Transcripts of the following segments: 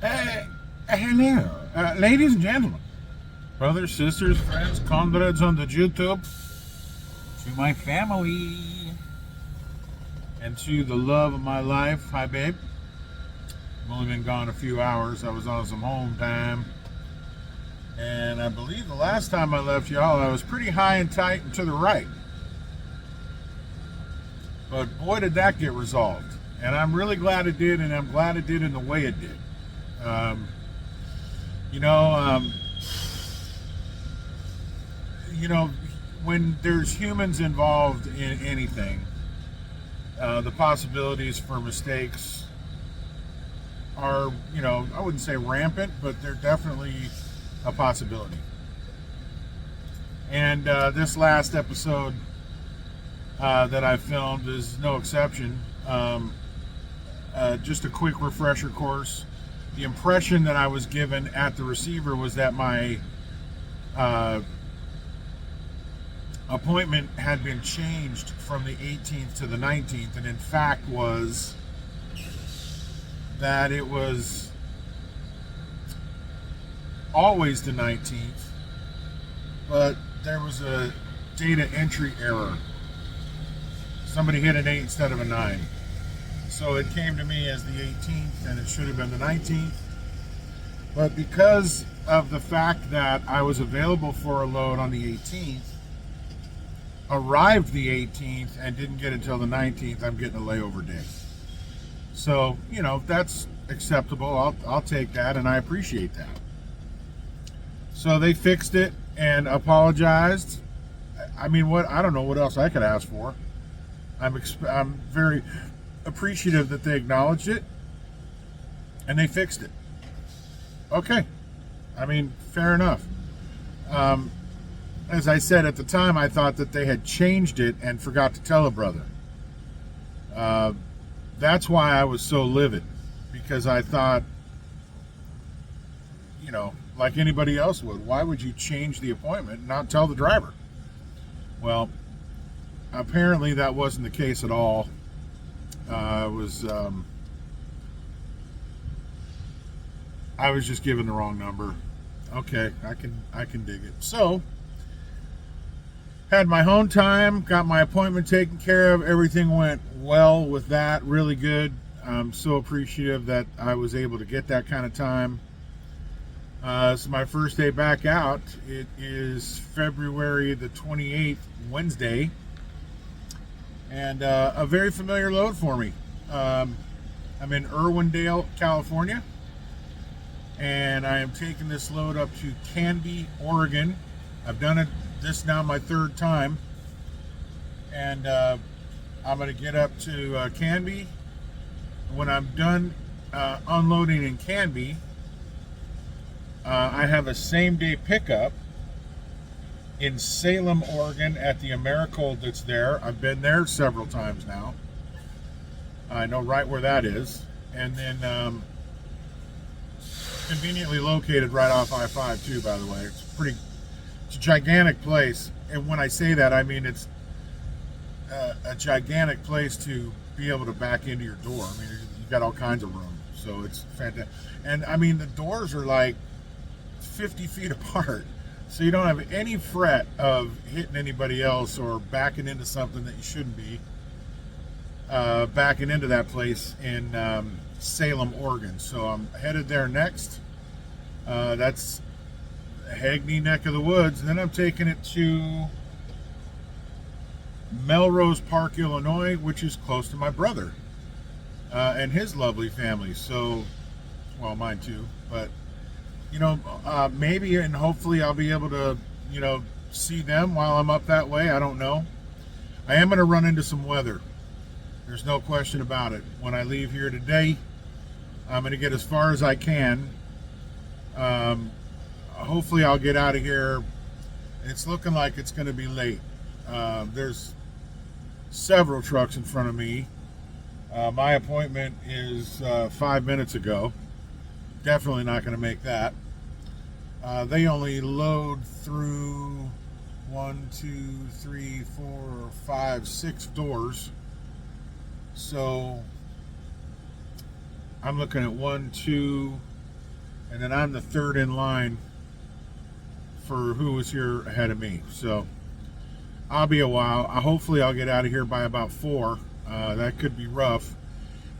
Uh, Hello, ladies and gentlemen, brothers, sisters, friends, comrades on the YouTube, to my family, and to the love of my life. Hi, babe. I've only been gone a few hours. I was on some home time. And I believe the last time I left y'all, I was pretty high and tight and to the right. But boy, did that get resolved. And I'm really glad it did, and I'm glad it did in the way it did. Um, you know, um, you know, when there's humans involved in anything, the possibilities for mistakes are, I wouldn't say rampant, but they're definitely a possibility. And this last episode that I filmed is no exception. Just a quick refresher course. The impression that I was given at the receiver was that my uh, appointment had been changed from the 18th to the 19th, and in fact was that it was always the 19th, but there was a data entry error. Somebody hit an 8 instead of a 9. So it came to me as the 18th, and it should have been the 19th. But because of the fact that I was available for a load on the 18th, arrived the 18th, and didn't get until the 19th, I'm getting a layover day. So, that's acceptable. I'll take that, and I appreciate that. So they fixed it and apologized. I mean, I don't know what else I could ask for. I'm very appreciative that they acknowledged it and they fixed it. Okay. I mean, fair enough. As I said at the time, I thought that they had changed it and forgot to tell a brother. That's why I was so livid, because I thought, like anybody else would, why would you change the appointment and not tell the driver? Well, apparently that wasn't the case at all. I was just given the wrong number. Okay, I can dig it. So, had my home time, got my appointment taken care of. Everything went well with that, really good. I'm so appreciative that I was able to get that kind of time. It's my first day back out. It is February the 28th, Wednesday, and a very familiar load for me. I'm in Irwindale, California, and I am taking this load up to Canby, Oregon. I've done it this now my third time, and I'm going to get up to Canby. When I'm done unloading in Canby, I have a same-day pickup in Salem, Oregon at the Americold that's there. I've been there several times now. I know right where that is. And then conveniently located right off I-5 too, by the way. It's a gigantic place. And when I say that, I mean it's a gigantic place to be able to back into your door. I mean, you've got all kinds of room. So it's fantastic. And I mean, the doors are like 50 feet apart, so you don't have any fret of hitting anybody else or backing into something that you shouldn't be backing into that place in Salem, Oregon. So I'm headed there next. That's Hagney neck of the woods, and then I'm taking it to Melrose Park, Illinois, which is close to my brother and his lovely family. So, well, mine too, but maybe and hopefully I'll be able to, see them while I'm up that way. I don't know. I am going to run into some weather. There's no question about it. When I leave here today, I'm going to get as far as I can. Hopefully I'll get out of here. It's looking like it's going to be late. There's several trucks in front of me. My appointment is 5 minutes ago. Definitely not going to make that. They only load through 1, 2, 3, 4, 5, 6 doors. So I'm looking at 1, 2, and then I'm the third in line for who was here ahead of me. So I'll be a while. Hopefully I'll get out of here by about 4. That could be rough.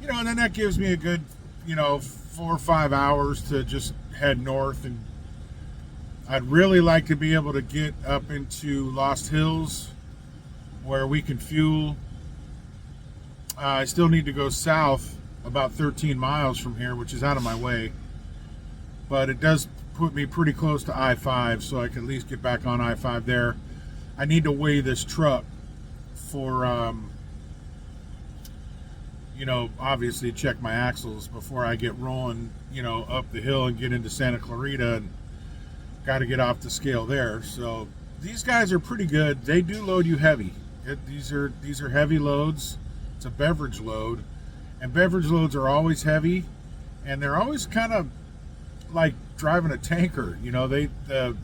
And then that gives me a good, 4 or 5 hours to just head north. And I'd really like to be able to get up into Lost Hills where we can fuel. I still need to go south about 13 miles from here, which is out of my way. But it does put me pretty close to I-5, so I can at least get back on I-5 there. I need to weigh this truck for, obviously check my axles before I get rolling, up the hill and get into Santa Clarita, and got to get off the scale there. So these guys are pretty good. They do load you heavy. These are heavy loads. It's a beverage load, and beverage loads are always heavy, and they're always kind of like driving a tanker. The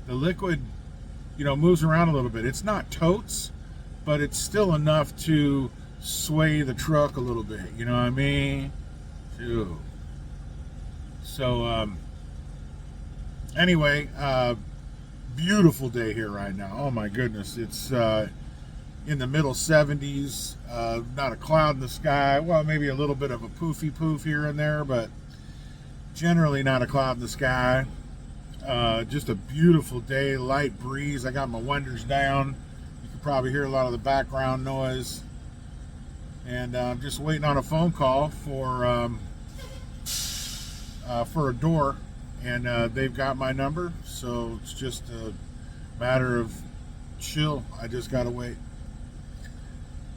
liquid, moves around a little bit. It's not totes, but it's still enough to sway the truck a little bit. You know what I mean? Too. So anyway, beautiful day here right now. Oh my goodness, it's in the middle 70s. Not a cloud in the sky. Well, maybe a little bit of a poofy poof here and there, but generally not a cloud in the sky. Just a beautiful day, light breeze. I got my windows down. You can probably hear a lot of the background noise. And I'm just waiting on a phone call for a door, and they've got my number, so it's just a matter of chill. I just gotta wait.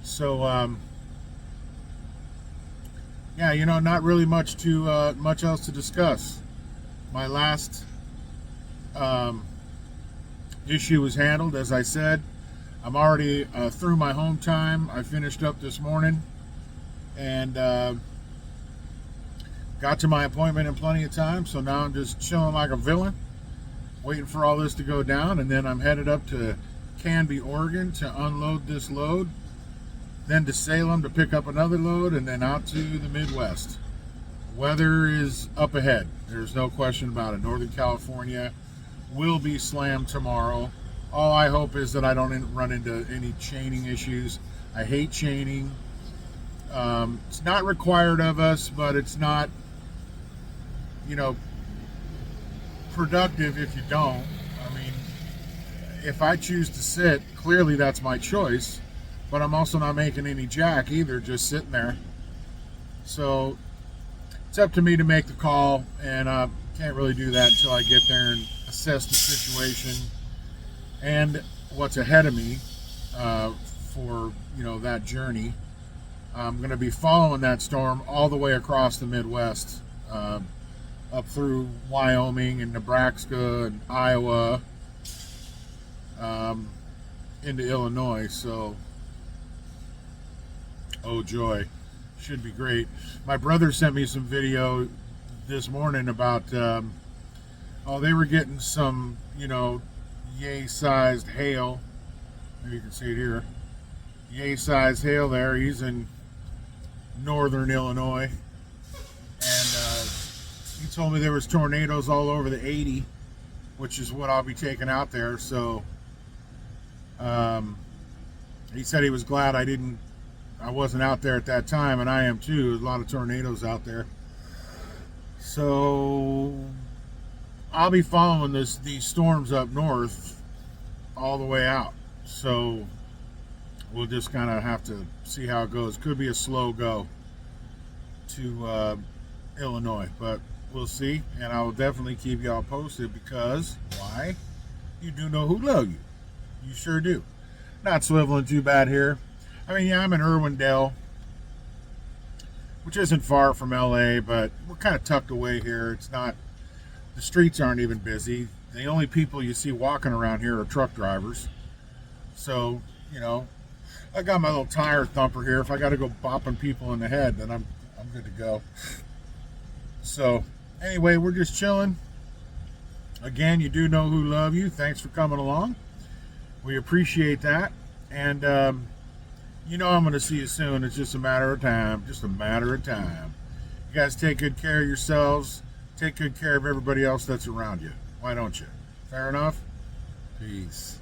So yeah, not really much else to discuss. My last issue was handled, as I said. I'm already through my home time. I finished up this morning and got to my appointment in plenty of time. So now I'm just chilling like a villain, waiting for all this to go down. And then I'm headed up to Canby, Oregon to unload this load, then to Salem to pick up another load, and then out to the Midwest. Weather is up ahead. There's no question about it. Northern California will be slammed tomorrow. All I hope is that I don't run into any chaining issues. I hate chaining. It's not required of us, but it's not, productive if you don't. I mean, if I choose to sit, clearly that's my choice, but I'm also not making any jack either, just sitting there. So it's up to me to make the call, and I can't really do that until I get there and assess the situation and what's ahead of me for that journey. I'm going to be following that storm all the way across the Midwest, up through Wyoming and Nebraska and Iowa, into Illinois. So, oh joy, should be great. My brother sent me some video this morning about they were getting some yay-sized hail. Maybe you can see it here. Yay-sized hail there. He's in northern Illinois. And he told me there was tornadoes all over the 80, which is what I'll be taking out there. So he said he was glad I wasn't out there at that time, and I am too. There's a lot of tornadoes out there. So I'll be following these storms up north all the way out. So we'll just kind of have to see how it goes. Could be a slow go to Illinois, but we'll see. And I will definitely keep y'all posted because, why? You do know who love you. You sure do. Not swiveling too bad here. I mean, yeah, I'm in Irwindale, which isn't far from LA, but we're kind of tucked away here. It's not, the streets aren't even busy. The only people you see walking around here are truck drivers. So, I got my little tire thumper here. If I got to go bopping people in the head, then I'm good to go. So, anyway, we're just chilling. Again, you do know who love you. Thanks for coming along. We appreciate that. And, I'm going to see you soon. It's just a matter of time. Just a matter of time. You guys take good care of yourselves. take good care of everybody else that's around you. Why don't you? Fair enough? Peace.